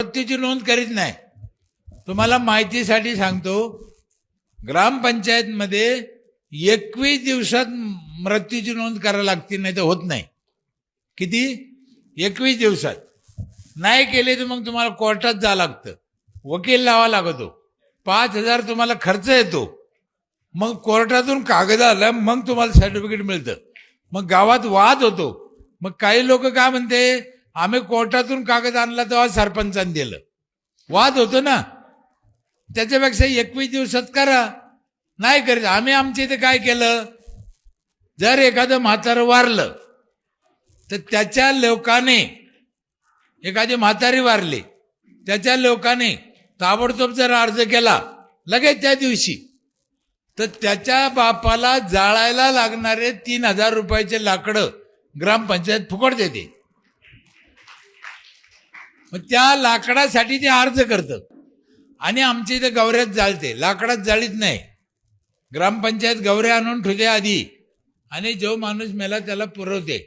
मृत्यूची नोंद करीत नाही। तुम्हाला माहितीसाठी सांगतो, ग्रामपंचायतमध्ये 21 दिवसात मृत्यूची नोंद करायला लागते, नाही तर होत नाही। किती? 21 दिवसात नाही केले तर मग तुम्हाला कोर्टात जावं लागतं, वकील लावा लागतो, 5,000 तुम्हाला खर्च येतो। मग कोर्टातून कागद आला मग तुम्हाला सर्टिफिकेट मिळतं। मग गावात वाद होतो। मग काही लोक काय म्हणते, आम्ही कोर्टातून कागद आणला तेव्हा सरपंचाने दिलं, वाद होतो ना। त्याच्यापेक्षा 21 दिवसात करा, नाही करीत। आम्ही आमच्या इथे काय केलं, जर एखादं म्हातारं वारलं तर त्याच्या लोकांनी, एखादी म्हातारी वारली त्याच्या लोकांनी ताबडतोब जर अर्ज केला लगेच त्या दिवशी, तर त्याच्या बापाला जाळायला लागणारे 3,000 रुपयाचे लाकडं ग्रामपंचायत फुकट देते। मग त्या लाकडासाठी ते अर्ज करतं आणि आमच्या इथे गवऱ्यात जाळते, लाकडात जाळीत नाही। ग्रामपंचायत गवऱ्या आणून ठेवते आधी आणि जो माणूस मेला त्याला पुरवते।